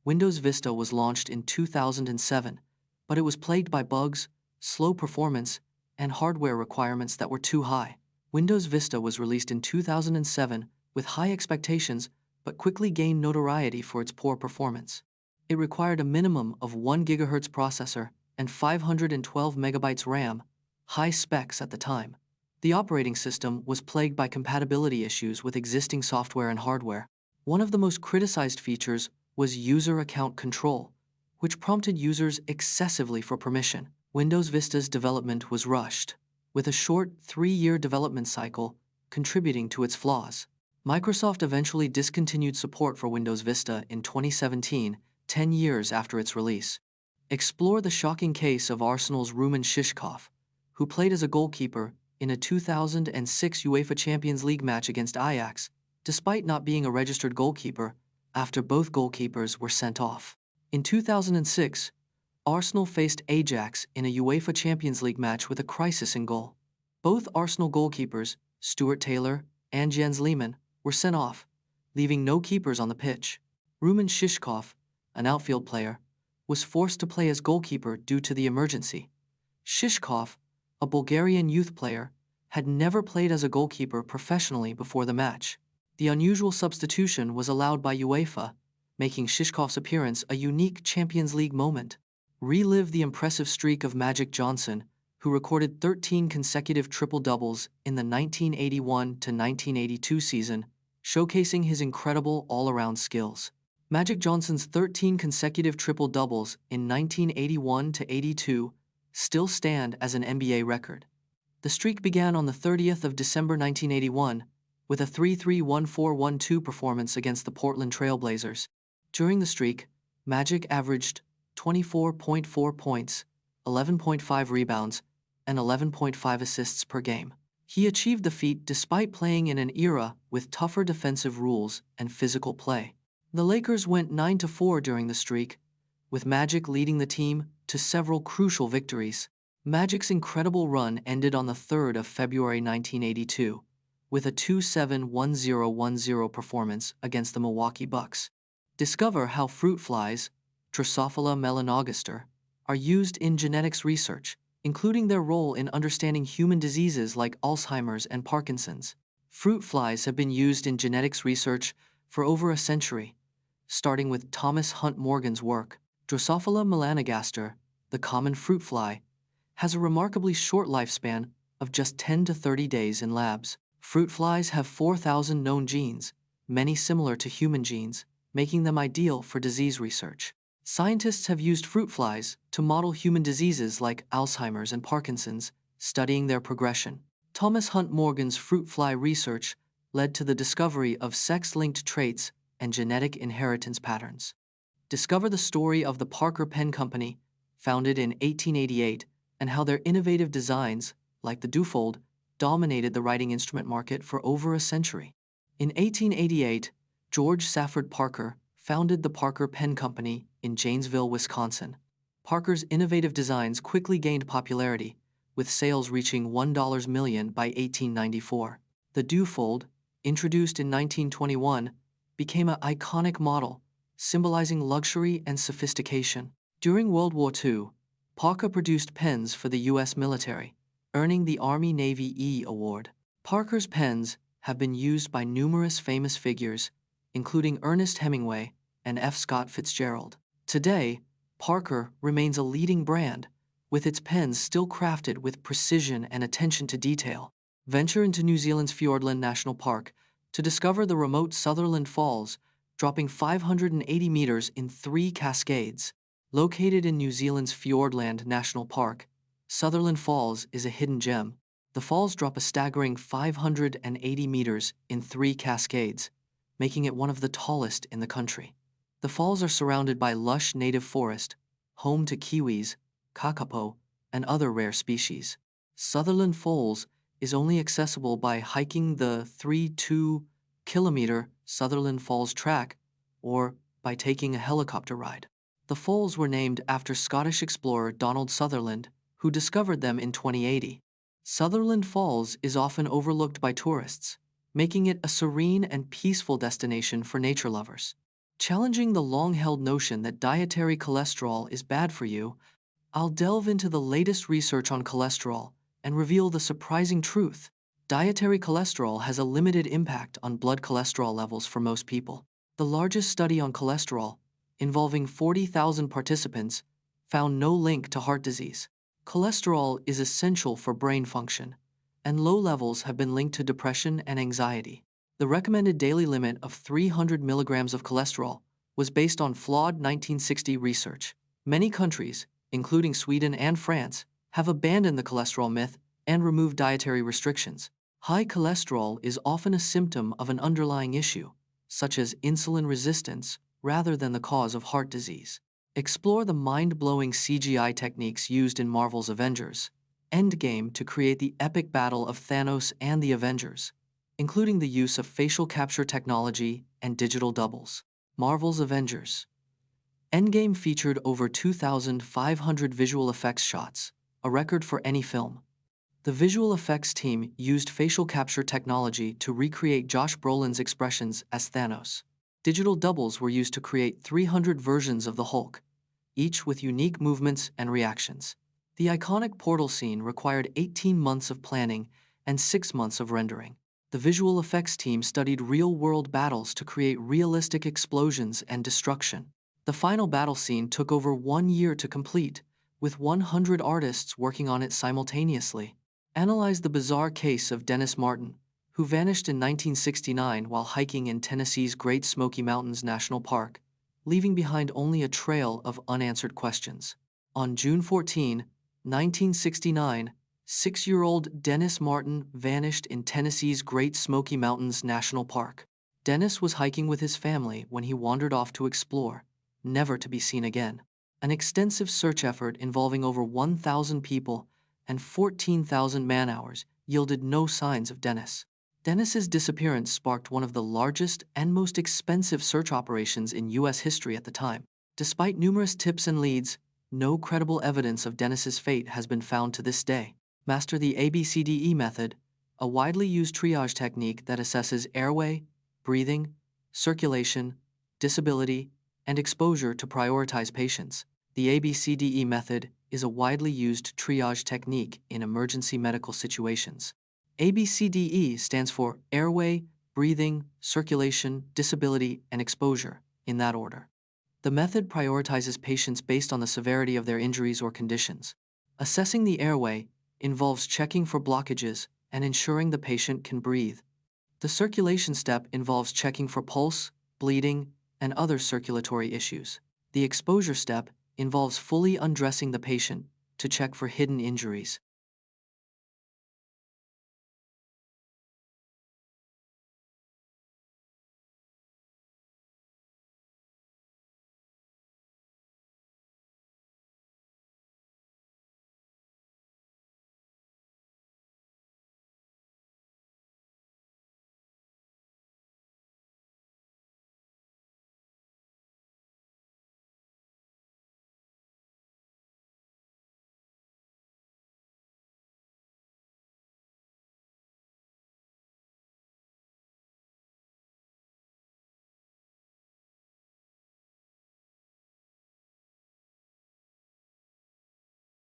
Windows Vista was launched in 2007, but it was plagued by bugs, slow performance, and hardware requirements that were too high. Windows Vista was released in 2007 with high expectations but quickly gained notoriety for its poor performance. It required a minimum of 1 GHz processor and 512 MB RAM, high specs at the time. The operating system was plagued by compatibility issues with existing software and hardware. One of the most criticized features was user account control, which prompted users excessively for permission. Windows Vista's development was rushed, with a short 3-year development cycle contributing to its flaws. Microsoft eventually discontinued support for Windows Vista in 2017, 10 years after its release. Explore the shocking case of Arsenal's Ruman Shishkov, who played as a goalkeeper in a 2006 UEFA Champions League match against Ajax, despite not being a registered goalkeeper, after both goalkeepers were sent off. In 2006, Arsenal faced Ajax in a UEFA Champions League match with a crisis in goal. Both Arsenal goalkeepers, Stuart Taylor and Jens Lehmann, were sent off, leaving no keepers on the pitch. Ruman Shishkov, an outfield player, was forced to play as goalkeeper due to the emergency. Shishkov, a Bulgarian youth player, had never played as a goalkeeper professionally before the match. The unusual substitution was allowed by UEFA, making Shishkov's appearance a unique Champions League moment. Relive the impressive streak of Magic Johnson, who recorded 13 consecutive triple-doubles in the 1981-1982 season, showcasing his incredible all-around skills. Magic Johnson's 13 consecutive triple-doubles in 1981-82 still stand as an NBA record. The streak began on the 30th of December 1981 with a 3-3-1-4-1-2 performance against the Portland Trail Blazers. During the streak, Magic averaged 24.4 points, 11.5 rebounds, and 11.5 assists per game. He achieved the feat despite playing in an era with tougher defensive rules and physical play. The Lakers went 9-4 during the streak, with Magic leading the team to several crucial victories. Magic's incredible run ended on the 3rd of February 1982, with a 2-7-1-0-1-0 performance against the Milwaukee Bucks. Discover how fruit flies, Drosophila melanogaster, are used in genetics research, including their role in understanding human diseases like Alzheimer's and Parkinson's. Fruit flies have been used in genetics research for over a century, starting with Thomas Hunt Morgan's work. Drosophila melanogaster, the common fruit fly, has a remarkably short lifespan of just 10 to 30 days in labs. Fruit flies have 4,000 known genes, many similar to human genes, making them ideal for disease research. Scientists have used fruit flies to model human diseases like Alzheimer's and Parkinson's, studying their progression. Thomas Hunt Morgan's fruit fly research led to the discovery of sex-linked traits and genetic inheritance patterns. Discover the story of the Parker Pen Company, founded in 1888, and how their innovative designs, like the Duofold, dominated the writing instrument market for over a century. In 1888, George Safford Parker founded the Parker Pen Company in Janesville, Wisconsin. Parker's innovative designs quickly gained popularity, with sales reaching $1 million by 1894. The Duofold, introduced in 1921, became an iconic model, symbolizing luxury and sophistication. During World War II, Parker produced pens for the U.S. military, earning the Army-Navy E Award. Parker's pens have been used by numerous famous figures, including Ernest Hemingway and F. Scott Fitzgerald. Today, Parker remains a leading brand, with its pens still crafted with precision and attention to detail. Venture into New Zealand's Fiordland National Park to discover the remote Sutherland Falls, dropping 580 meters in 3 cascades. Located in New Zealand's Fiordland National Park, Sutherland Falls is a hidden gem. The falls drop a staggering 580 meters in 3 cascades, making it one of the tallest in the country. The falls are surrounded by lush native forest, home to kiwis, kakapo, and other rare species. Sutherland Falls is only accessible by hiking the 3-2-kilometer Sutherland Falls track or by taking a helicopter ride. The falls were named after Scottish explorer Donald Sutherland, who discovered them in 2080. Sutherland Falls is often overlooked by tourists, making it a serene and peaceful destination for nature lovers. Challenging the long-held notion that dietary cholesterol is bad for you, I'll delve into the latest research on cholesterol and reveal the surprising truth. Dietary cholesterol has a limited impact on blood cholesterol levels for most people. The largest study on cholesterol, involving 40,000 participants, found no link to heart disease. Cholesterol is essential for brain function, and low levels have been linked to depression and anxiety. The recommended daily limit of 300 milligrams of cholesterol was based on flawed 1960 research. Many countries, including Sweden and France, have abandoned the cholesterol myth and removed dietary restrictions. High cholesterol is often a symptom of an underlying issue, such as insulin resistance, rather than the cause of heart disease. Explore the mind-blowing CGI techniques used in Marvel's Avengers Endgame to create the epic battle of Thanos and the Avengers, including the use of facial capture technology and digital doubles. Marvel's Avengers Endgame featured over 2,500 visual effects shots, a record for any film. The visual effects team used facial capture technology to recreate Josh Brolin's expressions as Thanos. Digital doubles were used to create 300 versions of the Hulk, each with unique movements and reactions. The iconic portal scene required 18 months of planning and 6 months of rendering. The visual effects team studied real-world battles to create realistic explosions and destruction. The final battle scene took over 1 year to complete, with 100 artists working on it simultaneously. Analyze the bizarre case of Dennis Martin, who vanished in 1969 while hiking in Tennessee's Great Smoky Mountains National Park, leaving behind only a trail of unanswered questions. On June 14, 1969, 6-year-old Dennis Martin vanished in Tennessee's Great Smoky Mountains National Park. Dennis was hiking with his family when he wandered off to explore, never to be seen again. An extensive search effort involving over 1,000 people and 14,000 man-hours yielded no signs of Dennis. Dennis's disappearance sparked one of the largest and most expensive search operations in U.S. history at the time. Despite numerous tips and leads, no credible evidence of Dennis's fate has been found to this day. Master the ABCDE method, a widely used triage technique that assesses airway, breathing, circulation, disability, and exposure to prioritize patients. The ABCDE method is a widely used triage technique in emergency medical situations. ABCDE stands for airway, breathing, circulation, disability, and exposure, in that order. The method prioritizes patients based on the severity of their injuries or conditions. Assessing the airway involves checking for blockages and ensuring the patient can breathe. The circulation step involves checking for pulse, bleeding, and other circulatory issues. The exposure step involves fully undressing the patient to check for hidden injuries.